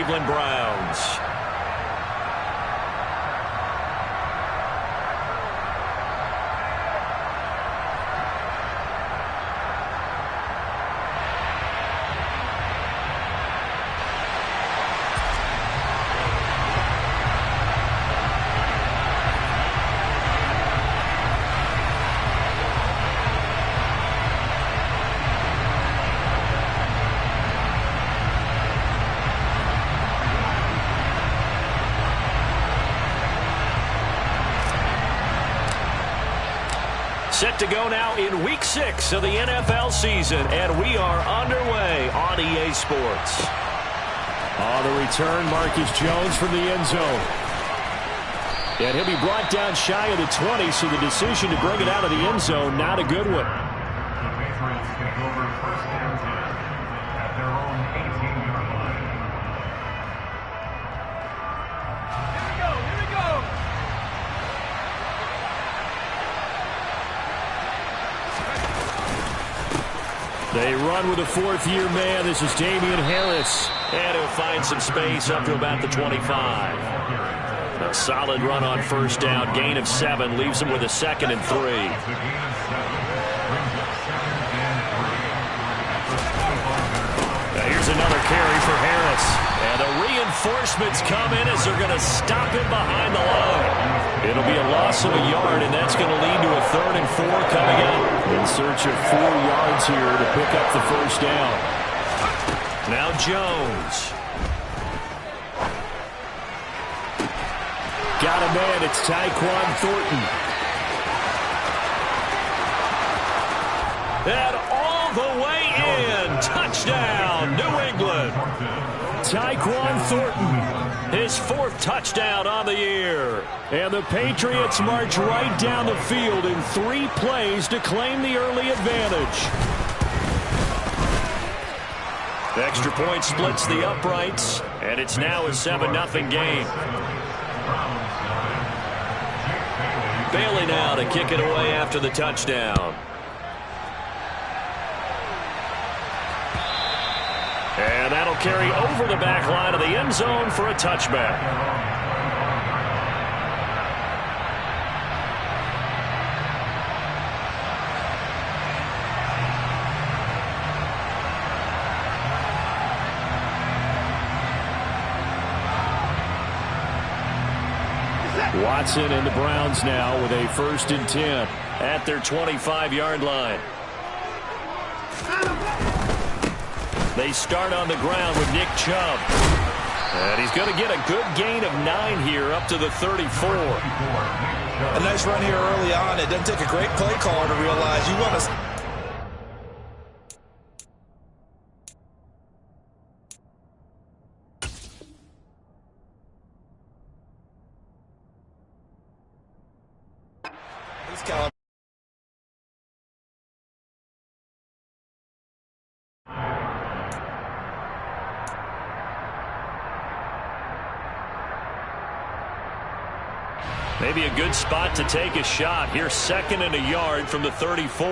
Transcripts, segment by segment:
Cleveland Browns. Set to go now in Week 6 of the NFL season, and we are underway on EA Sports. On the return, Marcus Jones from the end zone. And he'll be brought down shy of the 20, so the decision to bring it out of the end zone, not a good one. The Patriots take over first and 10 at their own 18-yard line. Here we go. They run with a fourth-year man. This is Damian Harris. And he'll find some space up to about the 25. A solid run on first down. Gain of 7 leaves him with a 2nd and 3. Now here's another carry for Harris. And the reinforcements come in as they're going to stop him behind the line. It'll be a loss of a yard, and that's going to lead to a 3rd and 4 coming up. In search of 4 yards here to pick up the first down. Now Jones. Got a man. It's Tyquan Thornton. And all the way in. Touchdown, New England. Tyquan Thornton. His 4th touchdown on the year. And the Patriots march right down the field in 3 plays to claim the early advantage. The extra point splits the uprights, and it's now a 7-0 game. Bailey now to kick it away after the touchdown. And that'll carry over the back line of the end zone for a touchback. Watson and the Browns now with a 1st and 10 at their 25-yard line. They start on the ground with Nick Chubb. And he's going to get a good gain of 9 here up to the 34. A nice run here early on. It doesn't take a great play caller to realize you want to... Maybe a good spot to take a shot. Here's 2nd and a yard from the 34.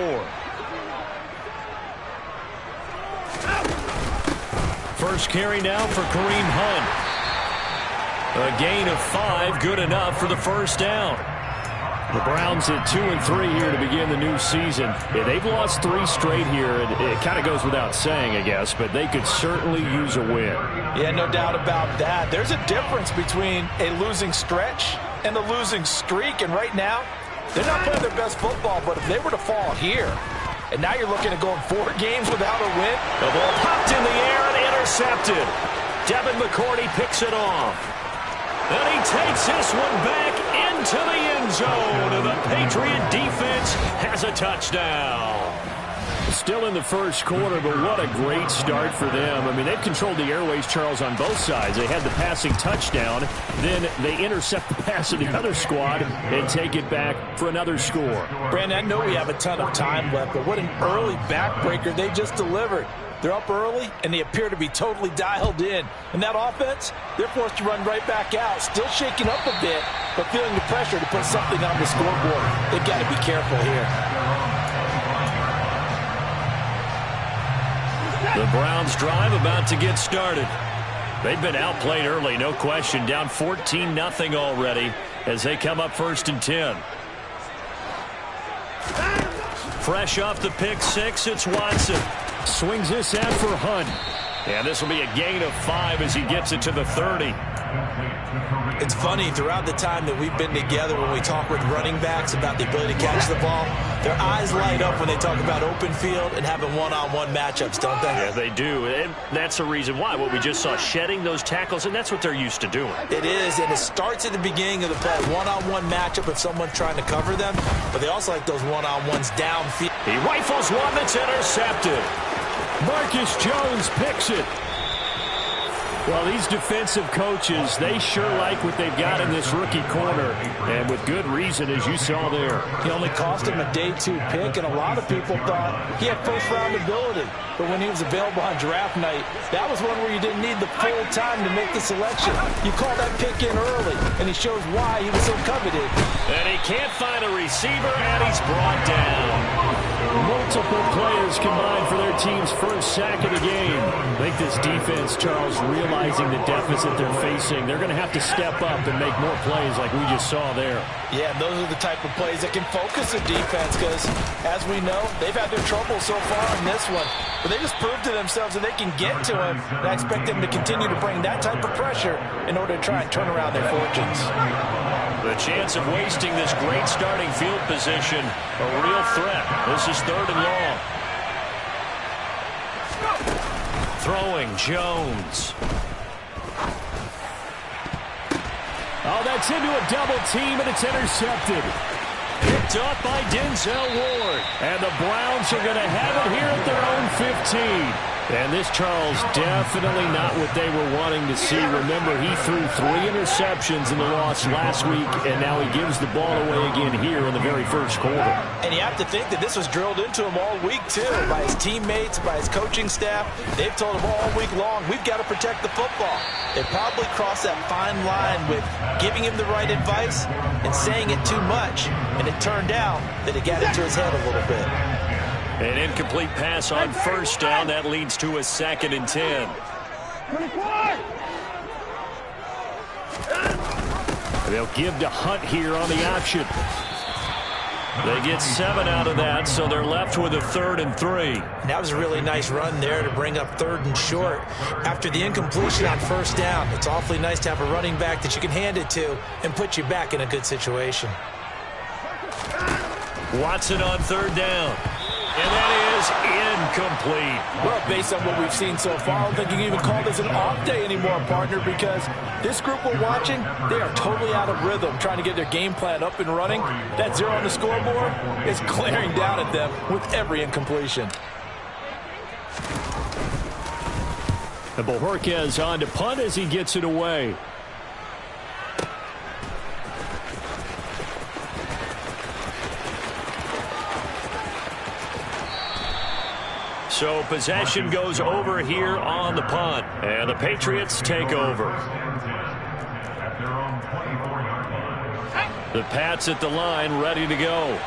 First carry now for Kareem Hunt. A gain of 5, good enough for the first down. The Browns at 2 and 3 here to begin the new season. Yeah, they've lost 3 straight here. It kind of goes without saying, I guess, but they could certainly use a win. Yeah, no doubt about that. There's a difference between a losing stretch and a losing streak, and right now, they're not playing their best football, but if they were to fall here, and now you're looking at going 4 games without a win. The ball popped in the air and intercepted. Devin McCourty picks it off. And he takes this one back into the end zone, and the Patriot defense has a touchdown. Still in the first quarter, but what a great start for them. I mean, they've controlled the airways, Charles, on both sides. They had the passing touchdown, then they intercept the pass of the other squad and take it back for another score. Brandon, I know we have a ton of time left, but what an early backbreaker they just delivered. They're up early, and they appear to be totally dialed in. And that offense, they're forced to run right back out, still shaking up a bit, but feeling the pressure to put something on the scoreboard. They've got to be careful here. The Browns drive about to get started. They've been outplayed early, no question. Down 14-0 already as they come up 1st and 10. Fresh off the pick six, it's Watson. Swings this out for Hunt. And this will be a gain of 5 as he gets it to the 30. It's funny, throughout the time that we've been together, when we talk with running backs about the ability to catch the ball, their eyes light up when they talk about open field and having one-on-one matchups, don't they? Yeah, they do. And that's the reason why. What we just saw, shedding those tackles, and that's what they're used to doing. It is, and it starts at the beginning of the play. One-on-one matchup if someone's trying to cover them, but they also like those one-on-ones downfield. He rifles one that's intercepted. Marcus Jones picks it. Well, these defensive coaches, they sure like what they've got in this rookie corner, and with good reason, as you saw there. He only cost him a day 2 pick, and a lot of people thought he had first-round ability. But when he was available on draft night, that was one where you didn't need the full time to make the selection. You call that pick in early, and he shows why he was so coveted. And he can't find a receiver, and he's brought down. Multiple players combined for their team's first sack of the game. I think this defense, Charles, realizing the deficit they're facing, they're going to have to step up and make more plays like we just saw there. Yeah, those are the type of plays that can focus the defense because, as we know, they've had their trouble so far in this one. But they just proved to themselves that they can get to him, and I expect them to continue to bring that type of pressure in order to try and turn around their fortunes. The chance of wasting this great starting field position, a real threat. This is 3rd and long. Throwing Jones. Oh, that's into a double team, and it's intercepted. Picked up by Denzel Ward. And the Browns are going to have it here at their own 15. And this, Charles, definitely not what they were wanting to see. Remember, he threw 3 interceptions in the loss last week, and now he gives the ball away again here in the very first quarter. And you have to think that this was drilled into him all week, too, by his teammates, by his coaching staff. They've told him all week long, we've got to protect the football. They probably crossed that fine line with giving him the right advice and saying it too much. And it turned out that it got into his head a little bit. An incomplete pass on 1st down. That leads to a 2nd and 10. They'll give to Hunt here on the option. They get 7 out of that, so they're left with a 3rd and 3. And that was a really nice run there to bring up 3rd and short. After the incompletion on 1st down, it's awfully nice to have a running back that you can hand it to and put you back in a good situation. Watson on 3rd down. And that is incomplete. Well, based on what we've seen so far, I don't think you can even call this an off day anymore, partner, because this group we're watching, they are totally out of rhythm, trying to get their game plan up and running. That 0 on the scoreboard is glaring down at them with every incompletion. And Bojorquez on to punt as he gets it away. So possession goes over here on the punt. And the Patriots take over. The Pats at the line ready to go.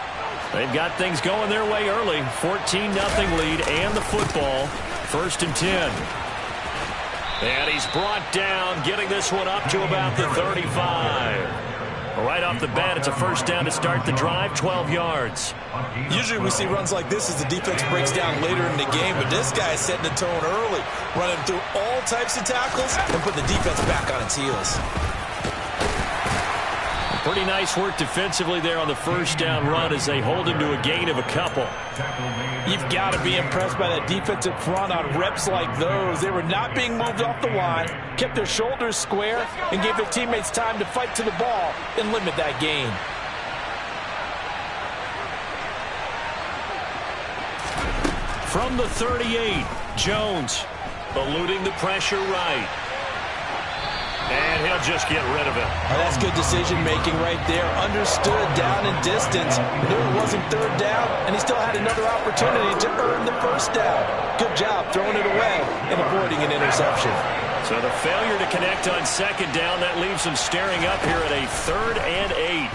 They've got things going their way early. 14-0 lead and the football. 1st and 10. And he's brought down, getting this one up to about the 35. Right off the bat, it's a 1st down to start the drive, 12 yards. Usually we see runs like this as the defense breaks down later in the game, but this guy is setting the tone early, running through all types of tackles and put the defense back on its heels. Pretty nice work defensively there on the 1st down run as they hold him to a gain of a couple. You've got to be impressed by that defensive front on reps like those. They were not being moved off the line, kept their shoulders square, and gave their teammates time to fight to the ball and limit that gain. From the 38, Jones eluding the pressure right. And he'll just get rid of it. Oh, that's good decision-making right there. Understood down and distance. Knew it wasn't 3rd down, and he still had another opportunity to earn the 1st down. Good job throwing it away and avoiding an interception. So the failure to connect on 2nd down, that leaves him staring up here at a 3rd and 8.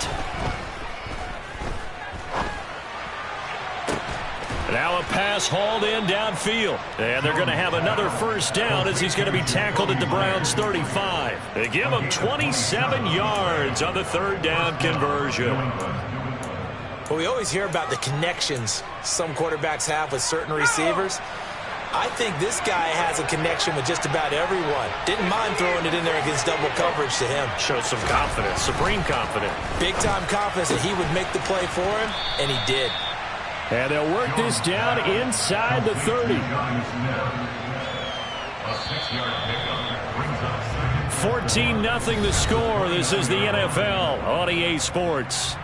Now a pass hauled in downfield. And they're going to have another first down as he's going to be tackled at the Browns' 35. They give him 27 yards on the third down conversion. Well, we always hear about the connections some quarterbacks have with certain receivers. I think this guy has a connection with just about everyone. Didn't mind throwing it in there against double coverage to him. Shows some confidence, supreme confidence. Big-time confidence that he would make the play for him, and he did. And they'll work this down inside the 30. 14-0 the score. This is the NFL on EA Sports.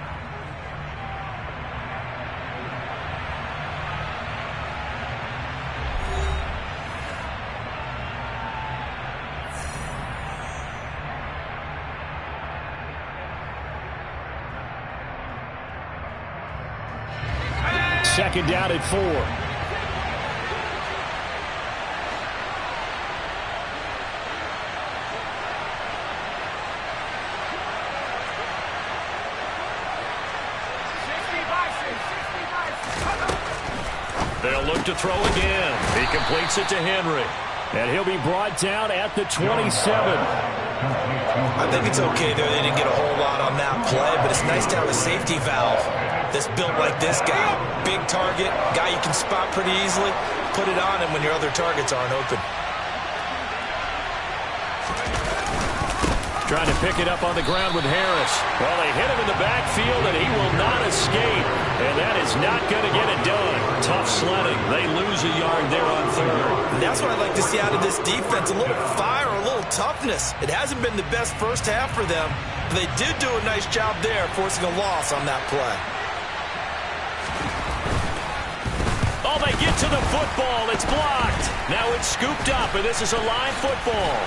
Second down at 4. They'll look to throw again. He completes it to Henry. And he'll be brought down at the 27. I think it's okay there. They didn't get a whole lot on that play, but it's nice to have a safety valve that's built like this guy. Big target, guy you can spot pretty easily. Put it on him when your other targets aren't open. Trying to pick it up on the ground with Harris. Well, they hit him in the backfield, and he will not escape. And that is not going to get it done. Tough sledding. They lose a yard there on third. And that's what I'd like to see out of this defense. A little fire, a little toughness. It hasn't been the best first half for them, but they did do a nice job there forcing a loss on that play. Oh, they get to the football. It's blocked. Now it's scooped up, and this is a line football.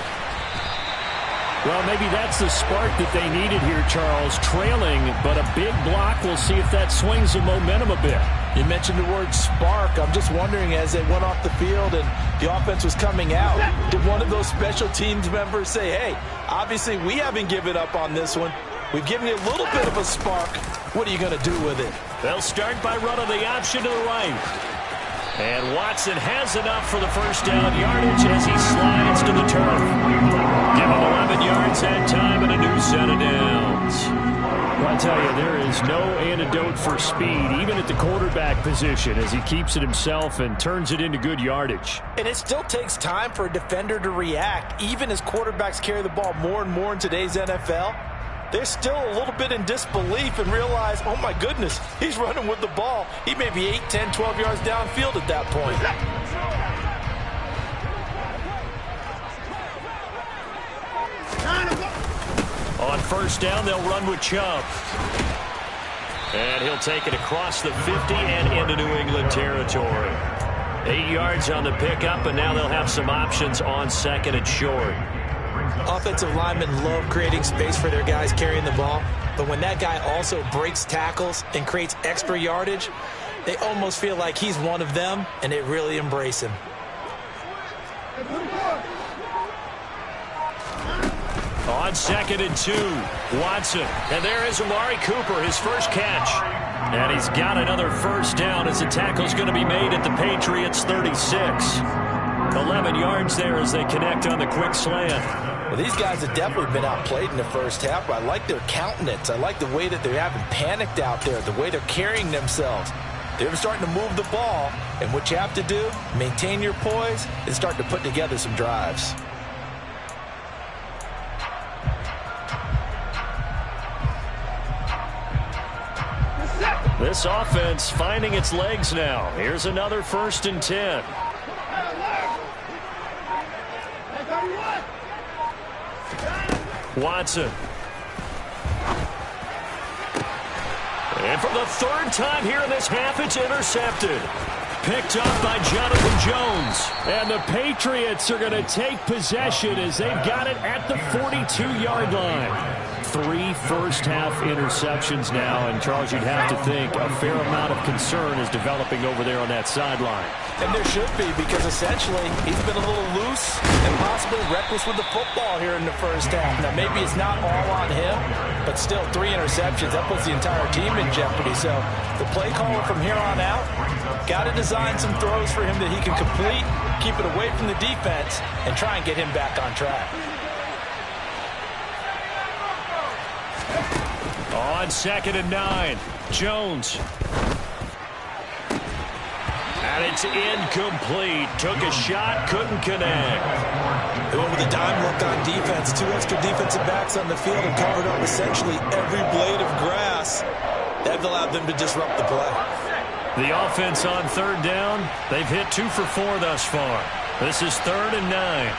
Well, maybe that's the spark that they needed here, Charles. Trailing, but a big block. We'll see if that swings the momentum a bit. You mentioned the word spark. I'm just wondering, as they went off the field and the offense was coming out, did one of those special teams members say, hey, obviously we haven't given up on this one. We've given you a little bit of a spark. What are you going to do with it? They'll start by running the option to the right. And Watson has enough for the first down yardage as he slides to the turf. Give him 11 yards that time and a new set of downs. Well, I tell you, there is no antidote for speed, even at the quarterback position, as he keeps it himself and turns it into good yardage. And it still takes time for a defender to react, even as quarterbacks carry the ball more and more in today's NFL. They're still a little bit in disbelief and realize, oh my goodness, he's running with the ball. He may be 8, 10, 12 yards downfield at that point. On first down, they'll run with Chubb. And he'll take it across the 50 and into New England territory. 8 yards on the pickup, and now they'll have some options on second and short. Offensive linemen love creating space for their guys carrying the ball, but when that guy also breaks tackles and creates extra yardage, they almost feel like he's one of them, and they really embrace him. On second and 2, Watson. And there is Amari Cooper, his first catch. And he's got another first down as the tackle's going to be made at the Patriots' 36. 11 yards there as they connect on the quick slant. Well, these guys have definitely been outplayed in the first half, but I like their countenance. I like the way that they're having panicked out there, the way they're carrying themselves. They're starting to move the ball, and what you have to do, maintain your poise, and start to put together some drives. This offense finding its legs now. Here's another 1st and 10. Watson. And for the third time here in this half, it's intercepted. Picked up by Jonathan Jones. And the Patriots are going to take possession as they've got it at the 42-yard line. 3 first-half interceptions now, and Charles, you'd have to think a fair amount of concern is developing over there on that sideline. And there should be, because essentially he's been a little loose and possibly reckless with the football here in the first half. Now, maybe it's not all on him, but still 3 interceptions. That puts the entire team in jeopardy. So the play caller from here on out, Got to design some throws for him that he can complete, keep it away from the defense, and try and get him back on track. On 2nd and 9, Jones. And it's incomplete. Took a shot, couldn't connect. They went with a dime look on defense. 2 extra defensive backs on the field and covered up essentially every blade of grass. That allowed them to disrupt the play. The offense on 3rd down, they've hit 2 for 4 thus far. This is 3rd and 9.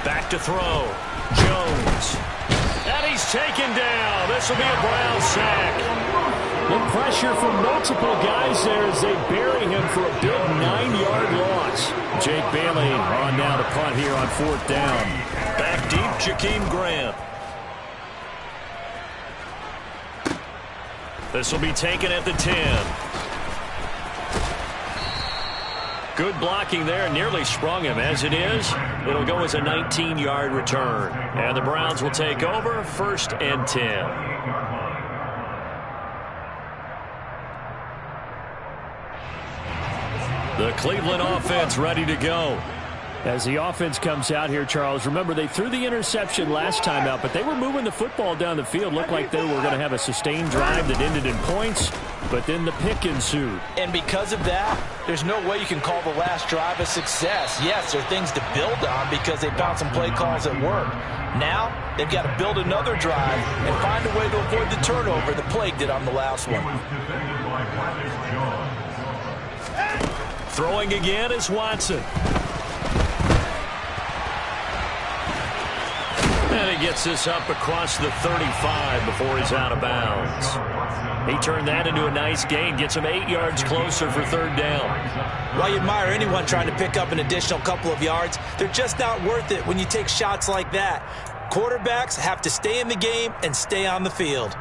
Back to throw. Jones. And he's taken down. This will be a Brown sack. The pressure from multiple guys there as they bury him for a big 9-yard loss. Jake Bailey on now to punt here on 4th down. Back deep, Jakeem Grant. This will be taken at the 10. Good blocking there, nearly sprung him. As it is, it'll go as a 19-yard return. And the Browns will take over, 1st and 10. The Cleveland offense ready to go. As the offense comes out here, Charles, remember they threw the interception last time out, but they were moving the football down the field. Looked like they were going to have a sustained drive that ended in points, but then the pick ensued. And because of that, there's no way you can call the last drive a success. Yes, there are things to build on because they found some play calls that work. Now, they've got to build another drive and find a way to avoid the turnover that plagued it on the last one. Throwing again is Watson. And he gets this up across the 35 before he's out of bounds. He turned that into a nice gain, gets him 8 yards closer for 3rd down. While you admire anyone trying to pick up an additional couple of yards, they're just not worth it when you take shots like that. Quarterbacks have to stay in the game and stay on the field.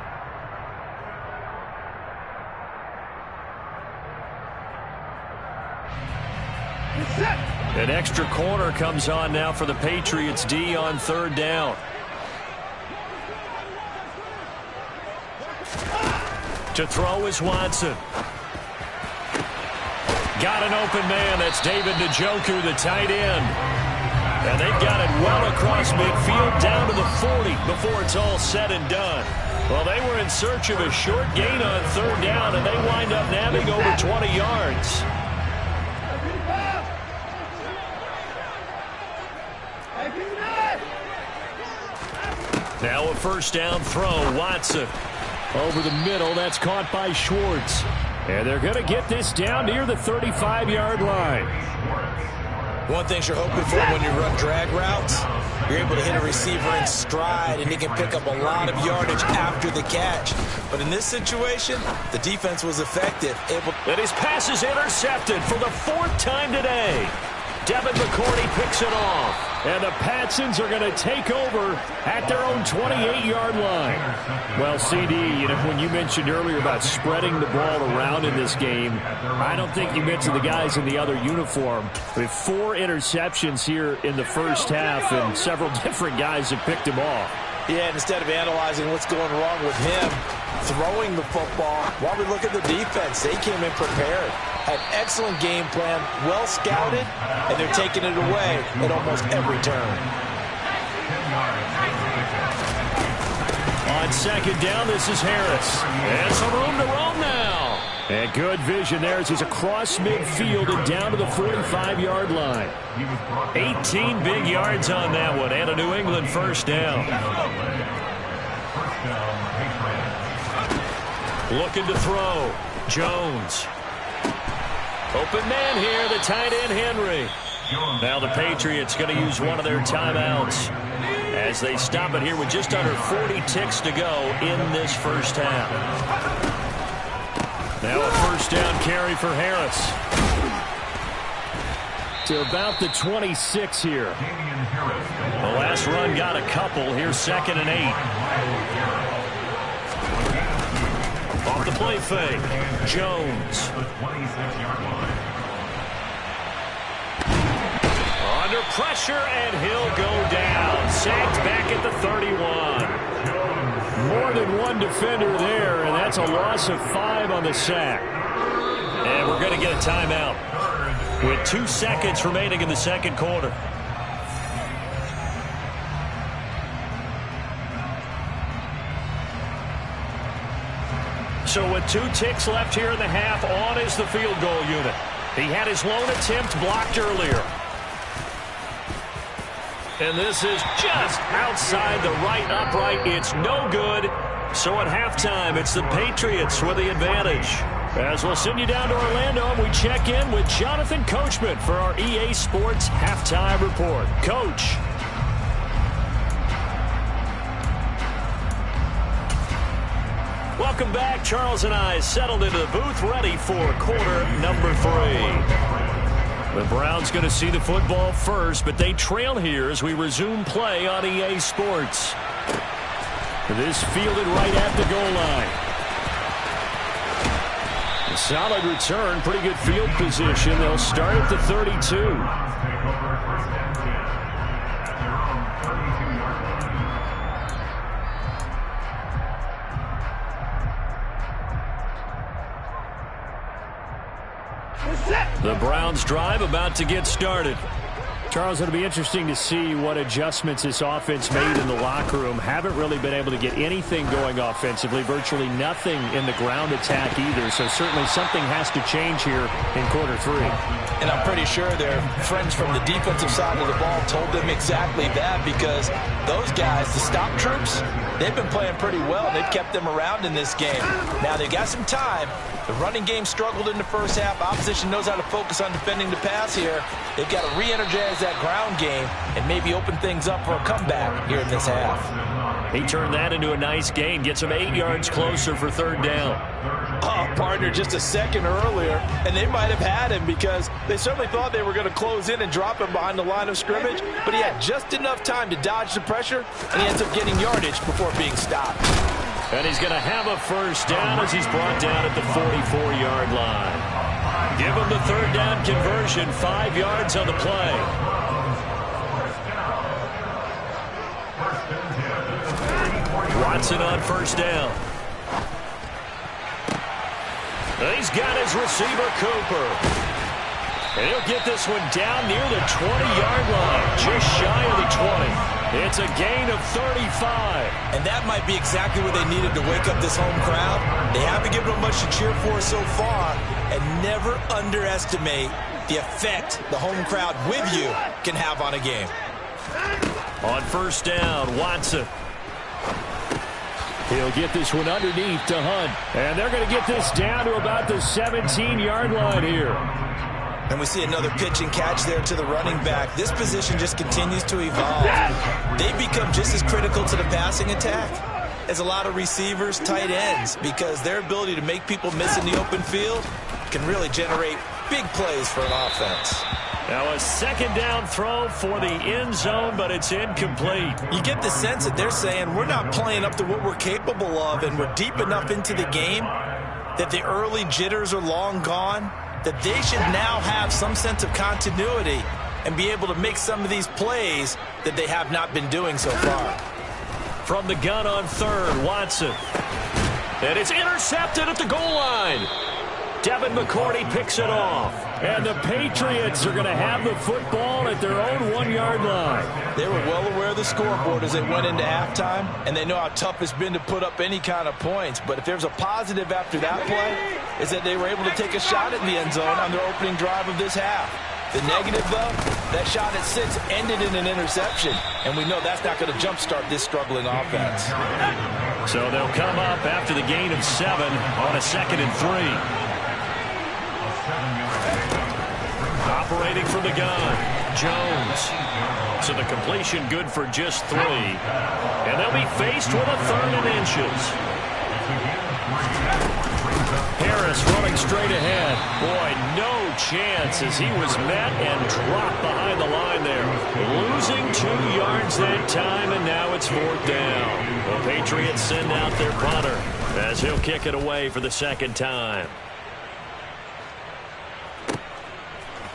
An extra corner comes on now for the Patriots D on 3rd down. To throw is Watson. Got an open man. That's David Njoku, the tight end. And they've got it well across midfield down to the 40 before it's all said and done. Well, they were in search of a short gain on 3rd down, and they wind up nabbing over 20 yards. Now a 1st down throw, Watson. Over the middle, that's caught by Schwartz. And they're going to get this down near the 35-yard line. One thing you're hoping for when you run drag routes, you're able to hit a receiver in stride, and he can pick up a lot of yardage after the catch. But in this situation, the defense was effective. And his pass is intercepted for the 4th time today. Devin McCourty picks it off. And the Patsons are going to take over at their own 28-yard line. Well, CD, when you mentioned earlier about spreading the ball around in this game, I don't think you mentioned the guys in the other uniform. With 4 interceptions here in the first half, and several different guys have picked them off. Yeah, and instead of analyzing what's going wrong with him throwing the football, while we look at the defense, they came in prepared. Had excellent game plan, well scouted, and they're taking it away at almost every turn. On 2nd down, this is Harris. And some room to roam now. And good vision there as he's across midfield and down to the 45-yard line. 18 big yards on that one, and a New England 1st down. Looking to throw. Jones. Open man here, the tight end Henry. Now the Patriots going to use one of their timeouts as they stop it here with just under 40 ticks to go in this first half. Now a 1st down carry for Harris. To about the 26 here. The last run got a couple. Here's 2nd and 8. Off the play fake. Jones. Under pressure, and he'll go down. Sacked back at the 31. more than one defender there, and that's a loss of 5 on the sack. And we're going to get a timeout with 2 seconds remaining in the second quarter. So with 2 ticks left here in the half, on is the field goal unit. He had his lone attempt blocked earlier. And this is just outside the right upright. It's no good. So at halftime, it's the Patriots with the advantage. As we'll send you down to Orlando, and we check in with Jonathan Coachman for our EA Sports Halftime Report. Coach. Welcome back. Charles and I settled into the booth, ready for quarter number 3. The Browns going to see the football first, but they trail here as we resume play on EA Sports. This fielded right at the goal line. A solid return, pretty good field position. They'll start at the 32. The Browns drive about to get started. Charles, it'll be interesting to see what adjustments this offense made in the locker room. Haven't really been able to get anything going offensively, virtually nothing in the ground attack either. So certainly something has to change here in quarter 3. And I'm pretty sure their friends from the defensive side of the ball told them exactly that, because those guys, the stop troops, they've been playing pretty well. They've kept them around in this game. Now they've got some time. The running game struggled in the first half. Opposition knows how to focus on defending the pass here. They've got to re-energize that ground game and maybe open things up for a comeback here in this half. He turned that into a nice gain. Gets him 8 yards closer for 3rd down. Oh, partner, just a second earlier, and they might have had him because they certainly thought they were going to close in and drop him behind the line of scrimmage, but he had just enough time to dodge the pressure, and he ends up getting yardage before being stopped. And he's going to have a 1st down as he's brought down at the 44-yard line. Give him the 3rd down conversion, 5 yards on the play. Watson on 1st down. He's got his receiver, Cooper. And he'll get this one down near the 20-yard line, just shy of the 20. It's a gain of 35. And that might be exactly what they needed to wake up this home crowd. They haven't given them much to cheer for so far, and never underestimate the effect the home crowd with you can have on a game. On 1st down, Watson. He'll get this one underneath to Hunt. And they're going to get this down to about the 17-yard line here. And we see another pitch and catch there to the running back. This position just continues to evolve. They become just as critical to the passing attack as a lot of receivers, tight ends, because their ability to make people miss in the open field can really generate big plays for an offense. Now a 2nd down throw for the end zone, but it's incomplete. You get the sense that they're saying we're not playing up to what we're capable of, and we're deep enough into the game that the early jitters are long gone, that they should now have some sense of continuity and be able to make some of these plays that they have not been doing so far. From the gun on 3rd, Watson. And it's intercepted at the goal line. Devin McCourty picks it off. And the Patriots are going to have the football at their own 1-yard line. They were well aware of the scoreboard as they went into halftime, and they know how tough it's been to put up any kind of points. But if there's a positive after that play, is that they were able to take a shot at the end zone on their opening drive of this half. The negative, though, that shot at 6 ended in an interception, and we know that's not going to jumpstart this struggling offense. So they'll come up after the gain of 7 on a 2nd and 3. Operating from the gun, Jones. So the completion good for just 3. And they'll be faced with a 3rd and inches. Harris running straight ahead. Boy, no chance as he was met and dropped behind the line there. Losing 2 yards that time, and now it's 4th down. The Patriots send out their punter as he'll kick it away for the 2nd time.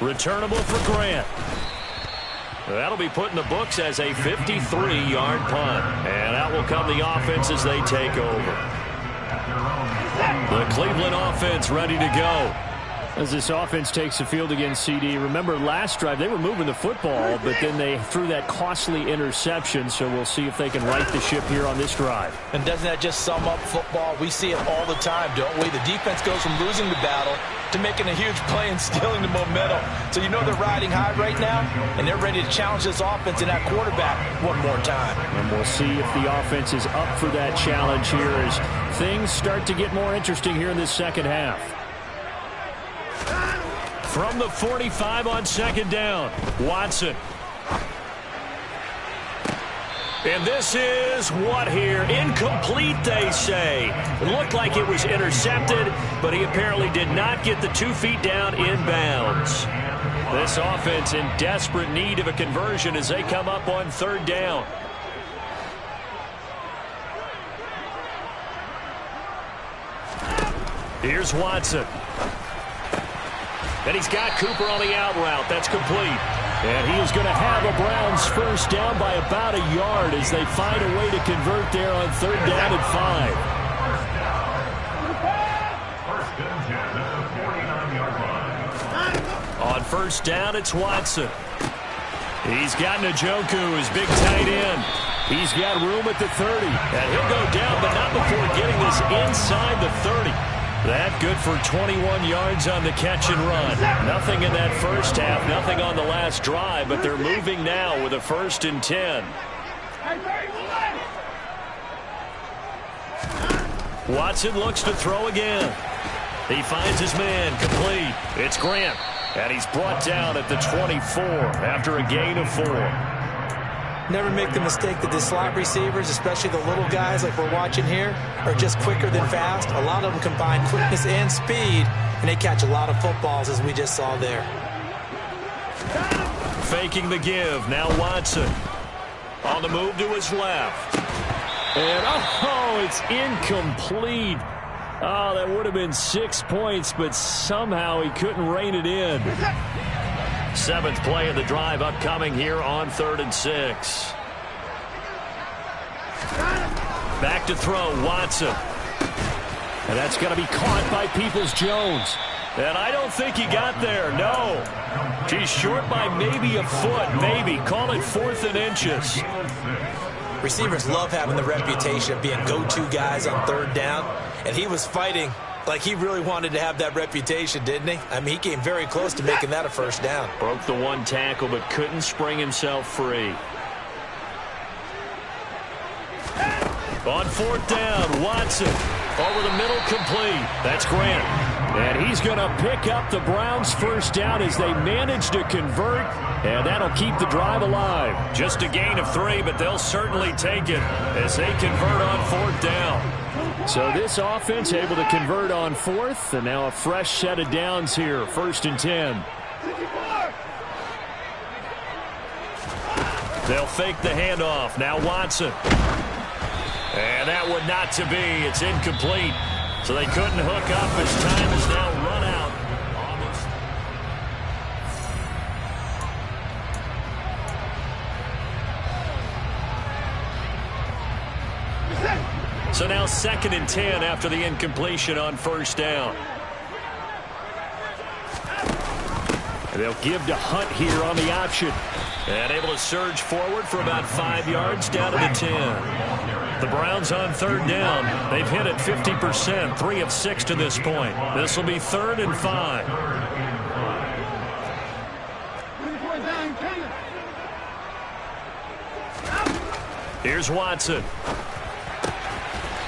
Returnable for Grant. That'll be put in the books as a 53-yard punt. And out will come the offense as they take over. The Cleveland offense ready to go. As this offense takes the field against CD, remember last drive they were moving the football, but then they threw that costly interception, so we'll see if they can right the ship here on this drive. And doesn't that just sum up football? We see it all the time, don't we? The defense goes from losing the battle to making a huge play and stealing the momentum. So you know they're riding high right now, and they're ready to challenge this offense and that quarterback one more time. And we'll see if the offense is up for that challenge here as things start to get more interesting here in this second half. From the 45 on second down, Watson. And this is what here? Incomplete, they say. It looked like it was intercepted, but he apparently did not get the 2 feet down in bounds. This offense in desperate need of a conversion as they come up on third down. Here's Watson. And he's got Cooper on the out route. That's complete. And he is going to have a Browns first down by about a yard as they find a way to convert there on third down and 5. On first down, it's Watson. He's got Njoku, his big tight end. He's got room at the 30. And he'll go down, but not before getting this inside the 30. That good for 21 yards on the catch and run. Nothing in that first half, nothing on the last drive, but they're moving now with a 1st and 10. Watson looks to throw again. He finds his man, complete. It's Grant, and he's brought down at the 24 after a gain of 4. Never make the mistake that the slot receivers, especially the little guys like we're watching here, are just quicker than fast. A lot of them combine quickness and speed, and they catch a lot of footballs, as we just saw there. Faking the give. Now Watson on the move to his left. And, oh, it's incomplete. Oh, that would have been 6 points, but somehow he couldn't rein it in. 7th play of the drive upcoming here on 3rd and 6. Back to throw, Watson. And that's going to be caught by Peoples-Jones. And I don't think he got there, no. He's short by maybe a foot, maybe. Call it 4th and inches. Receivers love having the reputation of being go-to guys on third down, and he was fighting like he really wanted to have that reputation, didn't he? I mean, he came very close to making that a first down. Broke the one tackle, but couldn't spring himself free. On 4th down, Watson. Over the middle, complete. That's Grant. And he's going to pick up the Browns first down as they manage to convert, and that'll keep the drive alive. Just a gain of 3, but they'll certainly take it as they convert on 4th down. So this offense able to convert on 4th, and now a fresh set of downs here, 1st and 10. They'll fake the handoff. Now Watson. And that would not to be. It's incomplete. So they couldn't hook up as time is now run out. So now 2nd and 10 after the incompletion on first down. They'll give to Hunt here on the option. And able to surge forward for about 5 yards down to the 10. The Browns on third down. They've hit it 50%, 3 of 6 to this point. This will be 3rd and 5. Here's Watson.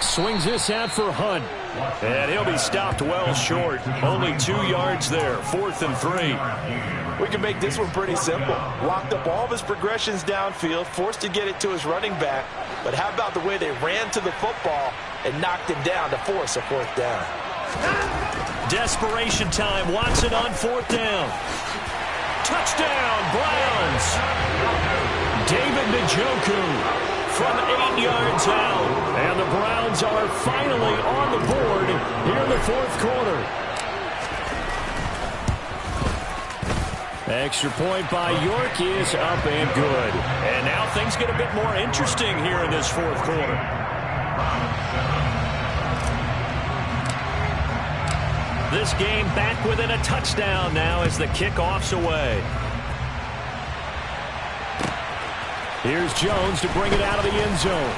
Swings this out for Hunt. And he'll be stopped well short. Only 2 yards there. 4th and 3. We can make this one pretty simple. Locked up all of his progressions downfield, forced to get it to his running back. But how about the way they ran to the football and knocked him down to force a 4th down? Desperation time. Watson on 4th down. Touchdown, Browns. David Njoku from 8 yards out. And the Browns are finally on the board here in the 4th quarter. Extra point by York is up and good. And now things get a bit more interesting here in this fourth quarter. This game back within a touchdown now as the kickoff's away. Here's Jones to bring it out of the end zone.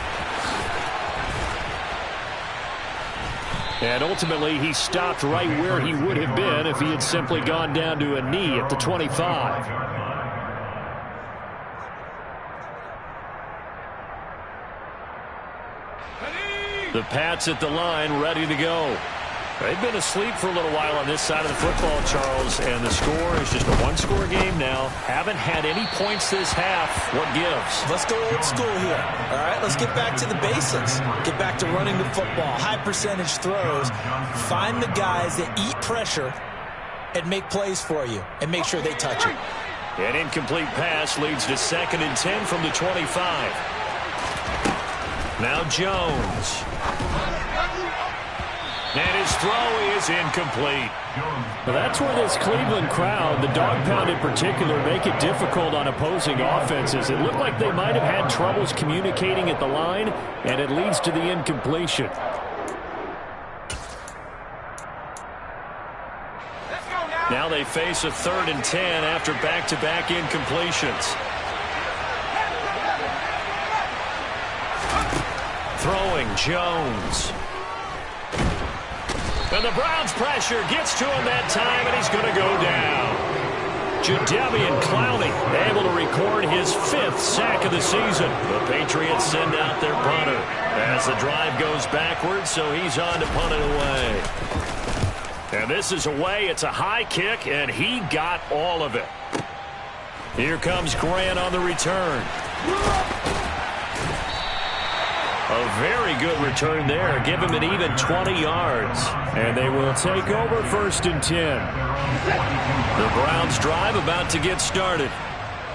And ultimately, he stopped right where he would have been if he had simply gone down to a knee at the 25. The Pats at the line, ready to go. They've been asleep for a little while on this side of the football, Charles, and the score is just a one-score game now. Haven't had any points this half. What gives? Let's go old school here. All right, let's get back to the basics. Get back to running the football, high percentage throws. Find the guys that eat pressure and make plays for you and make sure they touch it. An incomplete pass leads to 2nd and 10 from the 25. Now Jones. And his throw is incomplete. Well, that's where this Cleveland crowd, the dog pound in particular, make it difficult on opposing offenses. It looked like they might have had troubles communicating at the line, and it leads to the incompletion. Now they face a 3rd and 10 after back-to-back incompletions. Throwing Jones. And the Browns' pressure gets to him that time, and he's going to go down. Jadeveon Clowney able to record his 5th sack of the season. The Patriots send out their punter as the drive goes backwards, so he's on to punt it away. And this is away. It's a high kick, and he got all of it. Here comes Grant on the return. A very good return there. Give him an even 20 yards. And they will take over 1st and 10. The Browns drive about to get started.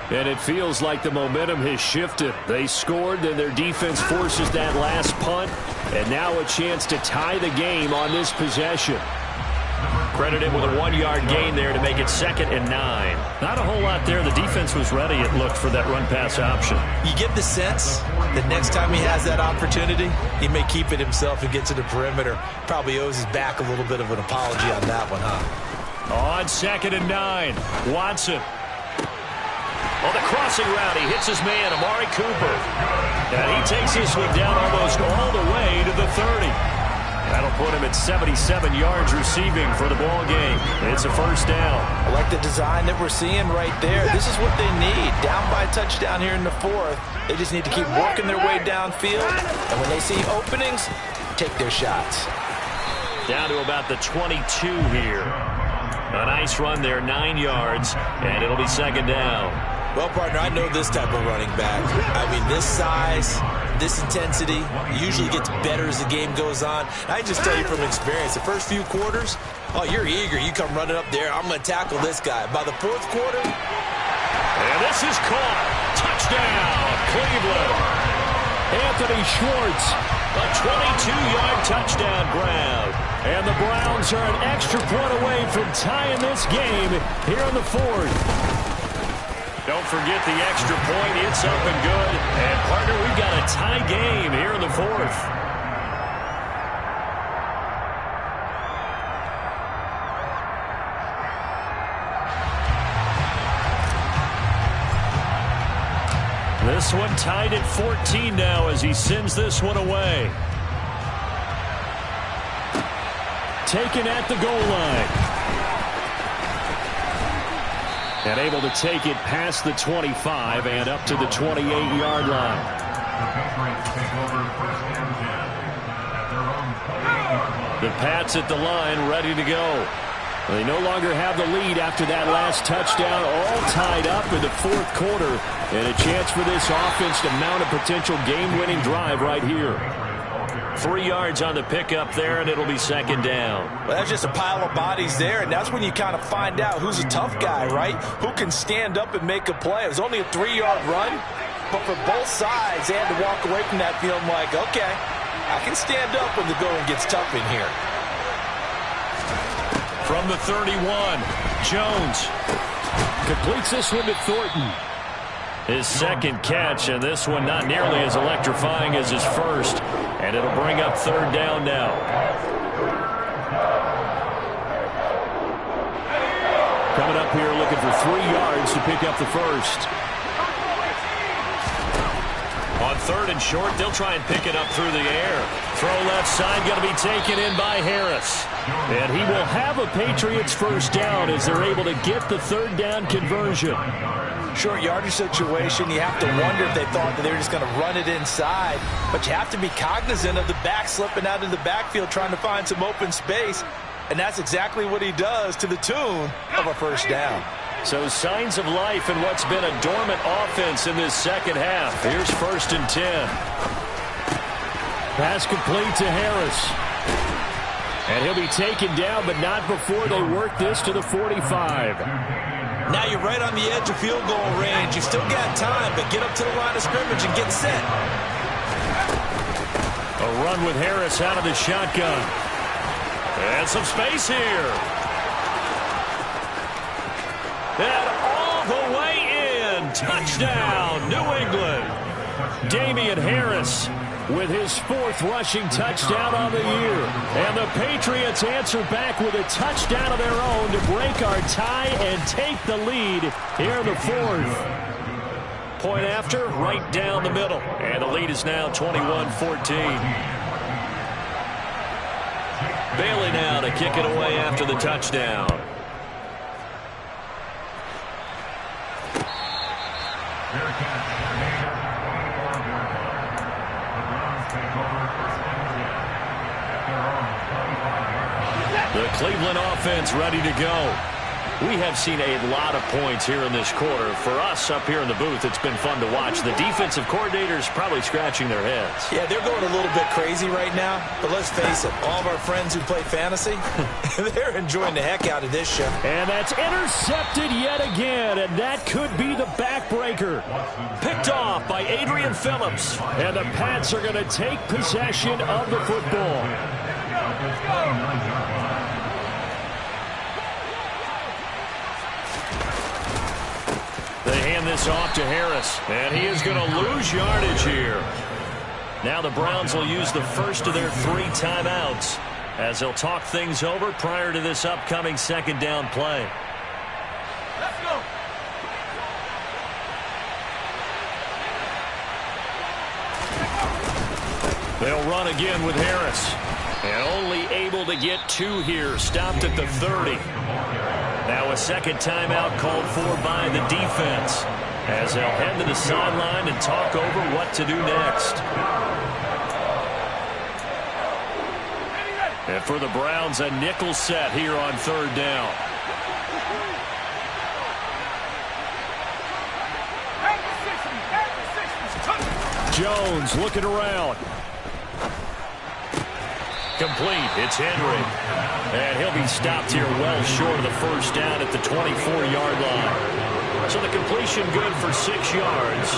And it feels like the momentum has shifted. They scored, then their defense forces that last punt. And now a chance to tie the game on this possession. Credited with a 1-yard gain there to make it 2nd and 9. Not a whole lot there. The defense was ready, it looked, for that run-pass option. You get the sense that next time he has that opportunity, he may keep it himself and get to the perimeter. Probably owes his back a little bit of an apology on that one, huh? On 2nd and 9, Watson. On the crossing route, he hits his man, Amari Cooper. And he takes this one down almost all the way to the 30. That'll put him at 77 yards receiving for the ball game. It's a 1st down. I like the design that we're seeing right there. This is what they need. Down by a touchdown here in the 4th. They just need to keep working their way downfield. And when they see openings, take their shots. Down to about the 22 here. A nice run there, 9 yards, and it'll be 2nd down. Well, partner, I know this type of running back. I mean, this size, this intensity usually gets better as the game goes on. I just tell you from experience, the first few quarters, oh, you're eager. You come running up there, I'm going to tackle this guy. By the 4th quarter. And this is caught. Touchdown, Cleveland. Anthony Schwartz. A 22-yard touchdown grab. And the Browns are an extra point away from tying this game here in the 4th. Don't forget the extra point. It's up and good. And, partner, we've got a tie game here in the 4th. This one tied at 14 now as he sends this one away. Taken at the goal line. And able to take it past the 25 and up to the 28-yard line. The Pats at the line, ready to go. They no longer have the lead after that last touchdown, all tied up in the 4th quarter. And a chance for this offense to mount a potential game-winning drive right here. 3 yards on the pickup there, and it'll be 2nd down. Well, that's just a pile of bodies there, and that's when you kind of find out who's a tough guy, right? Who can stand up and make a play. It was only a 3-yard run, but for both sides, they had to walk away from that feeling like, okay, I can stand up when the going gets tough in here. From the 31, Jones. Completes this one to Thornton. His second catch, and this one not nearly as electrifying as his first. And it'll bring up third down now. Coming up here looking for 3 yards to pick up the first. On third and short, they'll try and pick it up through the air. Throw left side, going to be taken in by Harris. And he will have a Patriots first down as they're able to get the third down conversion. Short yardage situation, you have to wonder if they thought that they were just going to run it inside. But you have to be cognizant of the back slipping out of the backfield trying to find some open space. And that's exactly what he does to the tune of a first down. So signs of life in what's been a dormant offense in this second half. Here's 1st and 10. Pass complete to Harris. And he'll be taken down, but not before they work this to the 45. Now you're right on the edge of field goal range. You've still got time, but get up to the line of scrimmage and get set. A run with Harris out of the shotgun. And some space here. And all the way in. Touchdown, New England. Damian Harris with his 4th rushing touchdown on the year. And the Patriots answer back with a touchdown of their own to break our tie and take the lead here in the 4th. Point after, right down the middle. And the lead is now 21-14. Bailey now to kick it away after the touchdown. The Cleveland offense ready to go. We have seen a lot of points here in this quarter. For us up here in the booth, it's been fun to watch. The defensive coordinators probably scratching their heads. Yeah, they're going a little bit crazy right now. But let's face it, all of our friends who play fantasy, they're enjoying the heck out of this show. And that's intercepted yet again, and that could be the backbreaker. Picked off by Adrian Phillips. And the Pats are going to take possession of the football. Let's go. They hand this off to Harris, and he is going to lose yardage here. Now the Browns will use the first of their 3 timeouts as they'll talk things over prior to this upcoming second down play. Let's go. They'll run again with Harris, and only able to get 2 here, stopped at the 30. Now a second timeout called for by the defense as they'll head to the sideline and talk over what to do next. And for the Browns, a nickel set here on third down. Jones looking around. Complete. It's Henry. And he'll be stopped here well short of the first down at the 24-yard line. So the completion good for 6 yards.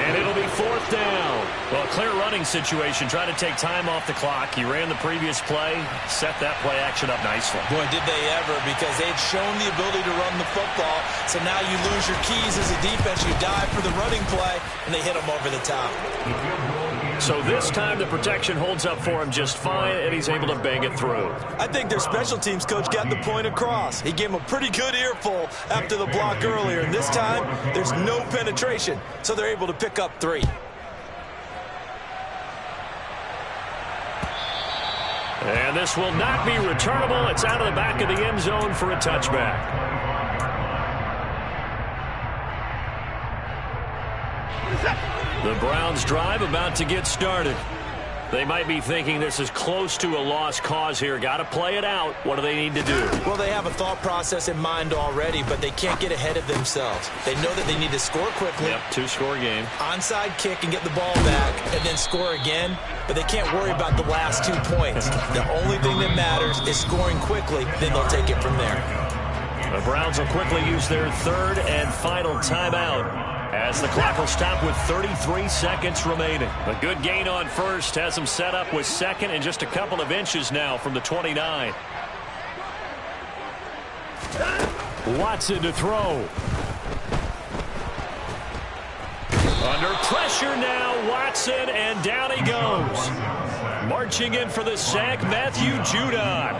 And it'll be 4th down. Well, clear running situation. Try to take time off the clock. He ran the previous play. Set that play action up nicely. Boy, did they ever, because they'd shown the ability to run the football. So now you lose your keys as a defense. You dive for the running play, and they hit him over the top. So this time the protection holds up for him just fine, and he's able to bang it through. I think their special teams coach got the point across. He gave him a pretty good earful after the block earlier, and this time there's no penetration, so they're able to pick up 3. And this will not be returnable. It's out of the back of the end zone for a touchback. The Browns drive about to get started. They might be thinking this is close to a lost cause here. Got to play it out. What do they need to do? Well, they have a thought process in mind already, but they can't get ahead of themselves. They know that they need to score quickly. Yep, 2-score game. Onside kick and get the ball back and then score again, but they can't worry about the last 2 points. The only thing that matters is scoring quickly, then they'll take it from there. The Browns will quickly use their 3rd and final timeout as the clock will stop with 33 seconds remaining. A good gain on first has them set up with 2nd and just a couple of inches now from the 29. Watson to throw. pressure now, Watson, and down he goes. Marching in for the sack, Matthew Judon.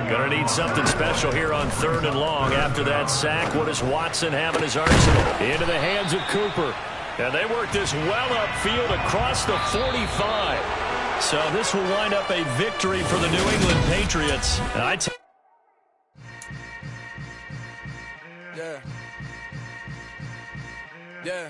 Going to need something special here on 3rd and long. After that sack, what does Watson have in his arsenal? Into the hands of Cooper. And they work this well upfield across the 45. So this will wind up a victory for the New England Patriots. Yeah. Yeah.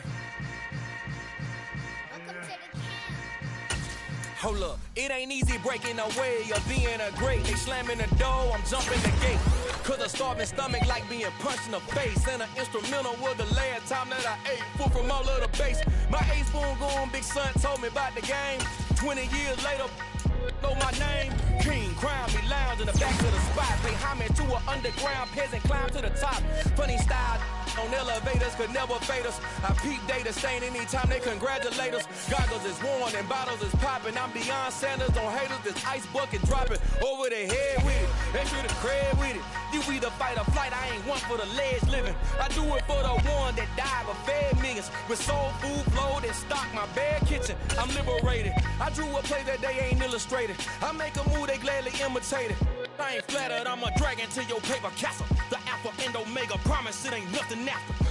Hold up, it ain't easy breaking away or being a great. They slamming the door, I'm jumping the gate. Cause a starving stomach like being punched in the face. And an instrumental was the last time that I ate food from all of the base. My ace spoon going, big son told me about the game. 20 years later, know my name. King, crown me, lounge in the back of the spot. Pay homage to an underground peasant, climb to the top. Funny style on elevators could never fade us. I peep data stain anytime they congratulate us. Goggles is worn and bottles is popping. I'm Deion Sanders on haters, this ice bucket dropping over their head with it. Extra the cred with it. You either fight or flight, I ain't one for the ledge living. I do it for the one that died but fed millions. With soul food flowed and stock my bad kitchen. I'm liberated. I drew a play that they ain't illustrated. I make a move, they gladly imitate it. I ain't flattered, I'm a dragon to your paper castle. The alpha and omega, promise it ain't nothing after.